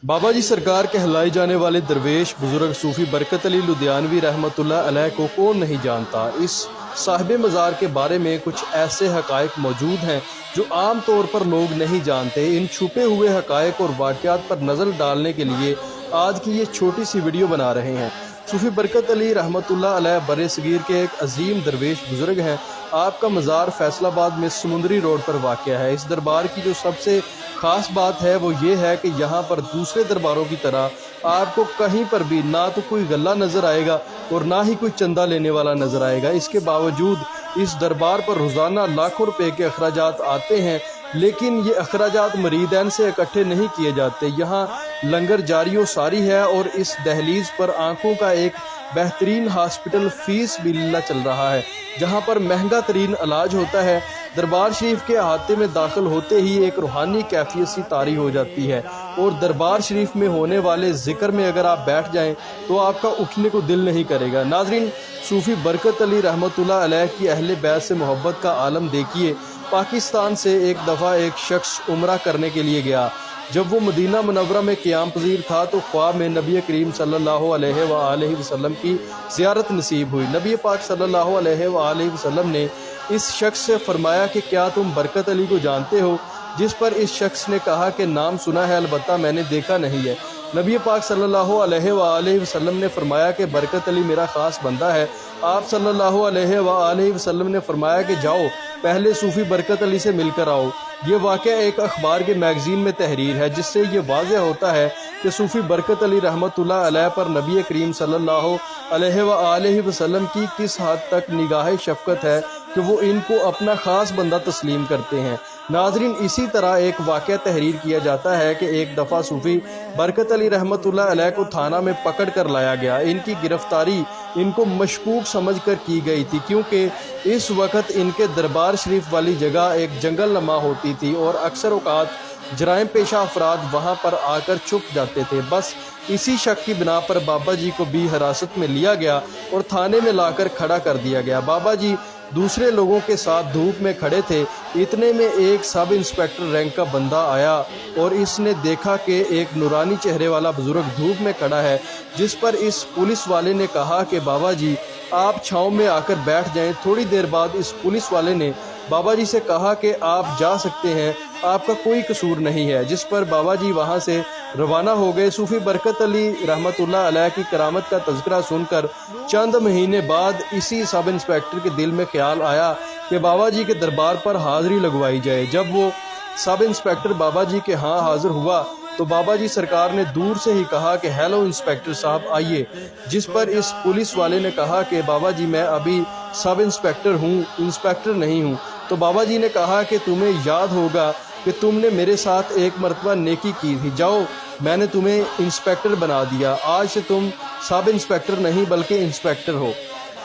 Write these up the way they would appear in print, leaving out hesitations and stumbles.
बाबा जी सरकार कहलाए जाने वाले दरवेश बुजुर्ग सूफी बरकत अली लुधियानवी रहमतुल्लाह अलैह को कौन नहीं जानता। इस साहिब मज़ार के बारे में कुछ ऐसे हक़ाइक़ मौजूद हैं जो आम तौर पर लोग नहीं जानते। इन छुपे हुए हक़ाइक़ और वाक़यात पर नज़र डालने के लिए आज की ये छोटी सी वीडियो बना रहे हैं। सूफी बरकत अली रहमतुल्लाह अलैह बर सगीर के एक अजीम दरवेश बुजुर्ग हैं। आपका मज़ार फैसलाबाद में समुंदरी रोड पर वाक़या है। इस दरबार की जो सबसे ख़ास बात है वो ये है कि यहाँ पर दूसरे दरबारों की तरह आपको कहीं पर भी ना तो कोई गल्ला नज़र आएगा और ना ही कोई चंदा लेने वाला नज़र आएगा। इसके बावजूद इस दरबार पर रोज़ाना लाखों रुपए के अखराजात आते हैं, लेकिन ये अखराजात मरीदैन से इकट्ठे नहीं किए जाते। यहाँ लंगर जारी व सारी है और इस दहलीज पर आंखों का एक बेहतरीन हॉस्पिटल फीस बिल्ला चल रहा है, जहाँ पर महंगा तरीन इलाज होता है। दरबार शरीफ के अहाते में दाखिल होते ही एक रूहानी कैफियत सी तारी हो जाती है और दरबार शरीफ में होने वाले जिक्र में अगर आप बैठ जाएं तो आपका उठने को दिल नहीं करेगा। नाजरीन, सूफी बरकत अली रहमतुल्लाह अलैह की अहले बैत से मोहब्बत का आलम देखिए। पाकिस्तान से एक दफ़ा एक शख्स उम्रा करने के लिए गया। जब वो मदीना मुनव्वरा में क़याम पज़ीर था तो ख्वाब में नबी करीम सल्लल्लाहु अलैहि वसल्लम की ज़ियारत नसीब हुई। नबी पाक सल्लल्लाहु अलैहि वसल्लम ने इस शख्स से फरमाया कि क्या तुम बरकत अली को जानते हो? जिस पर इस शख्स ने कहा कि नाम सुना है, अलबत्ता मैंने देखा नहीं है। नबी पाक सल्लल्लाहु अलैहि वसल्लम ने फरमाया कि बरकत अली मेरा ख़ास बंदा है। आप सल्लल्लाहु अलैहि वसल्लम ने फरमाया कि जाओ पहले सूफी बरकत अली से मिलकर आओ। ये वाक़या एक अखबार के मैगज़ीन में तहरीर है, जिससे ये वाज़ेह होता है कि सूफी बरकत अली रहमतुल्लाह अलैह पर नबी करीम सल्लल्लाहु अलैहि वसल्लम की किस हद तक निगाह शफ़क़त है कि वो इनको अपना ख़ास बंदा तस्लीम करते हैं। नाजरीन, इसी तरह एक वाक़या तहरीर किया जाता है कि एक दफ़ा सूफी बरकत अली रहमतुल्लाह अलैह को थाना में पकड़ कर लाया गया। इनकी गिरफ्तारी इनको मशकूक समझकर की गई थी, क्योंकि इस वक्त इनके दरबार शरीफ वाली जगह एक जंगल नमा होती थी और अक्सर औक़ात जराइम पेशा अफराद वहाँ पर आकर छुप जाते थे। बस इसी शक की बिना पर बाबा जी को भी हिरासत में लिया गया और थाने में लाकर खड़ा कर दिया गया। बाबा जी दूसरे लोगों के साथ धूप में खड़े थे। इतने में एक सब इंस्पेक्टर रैंक का बंदा आया और इसने देखा कि एक नूरानी चेहरे वाला बुजुर्ग धूप में खड़ा है, जिस पर इस पुलिस वाले ने कहा कि बाबा जी आप छाँव में आकर बैठ जाएं। थोड़ी देर बाद इस पुलिस वाले ने बाबा जी से कहा कि आप जा सकते हैं, आपका कोई कसूर नहीं है। जिस पर बाबा जी वहाँ से रवाना हो गए। सूफी बरकत अली रहमतुल्लाह अलैह की करामत का तज़किरा सुनकर चंद महीने बाद इसी सब इंस्पेक्टर के दिल में ख्याल आया कि बाबा जी के दरबार पर हाज़िरी लगवाई जाए। जब वो सब इंस्पेक्टर बाबा जी के यहाँ हाज़िर हुआ तो बाबा जी सरकार ने दूर से ही कहा कि हेलो इंस्पेक्टर साहब आइए। जिस पर इस पुलिस वाले ने कहा कि बाबा जी मैं अभी सब इंस्पेक्टर हूँ, इंस्पेक्टर नहीं हूँ। तो बाबा जी ने कहा कि तुम्हें याद होगा कि तुमने मेरे साथ एक मरतबा नेकी की थी, जाओ मैंने तुम्हें इंस्पेक्टर बना दिया। आज से तुम सब इंस्पेक्टर नहीं बल्कि इंस्पेक्टर हो।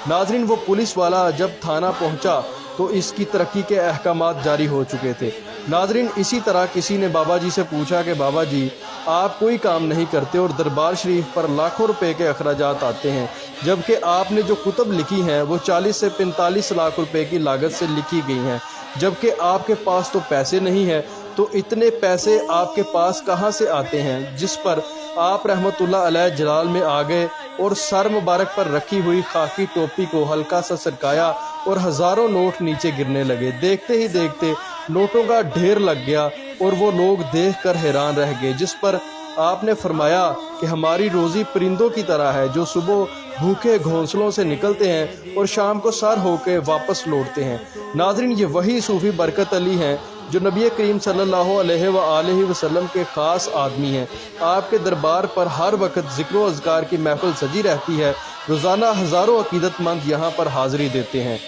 नाजरीन, वो पुलिस वाला जब थाना पहुंचा तो इसकी तरक्की के अहकामात जारी हो चुके थे। नाजरीन, इसी तरह किसी ने बाबा जी से पूछा कि बाबा जी आप कोई काम नहीं करते और दरबार शरीफ पर लाखों रुपए के अखराजात आते हैं, जबकि आपने जो कुतुब लिखी हैं वो 40 से 45 लाख रुपए की लागत से लिखी गई हैं, जबकि आपके पास तो पैसे नहीं हैं। तो इतने पैसे आपके पास कहाँ से आते हैं? जिस पर आप रहमतुल्लाह अलैह जलाल में आ गए और सर मुबारक पर रखी हुई खाकी टोपी को हल्का सा सरकाया और हज़ारों नोट नीचे गिरने लगे। देखते ही देखते नोटों का ढेर लग गया और वो लोग देखकर हैरान रह गए। जिस पर आपने फरमाया कि हमारी रोज़ी परिंदों की तरह है, जो सुबह भूखे घोंसलों से निकलते हैं और शाम को सर होकर वापस लौटते हैं। नाजरीन, ये वही सूफी बरकत अली हैं जो नबी करीम सल्लल्लाहु अलैहि वसल्लम के ख़ास आदमी हैं। आपके दरबार पर हर वक्त ज़िक्र व अज़कार की महफ़िल सजी रहती है। रोज़ाना हज़ारों अक़ीदतमंद यहाँ पर हाज़िरी देते हैं।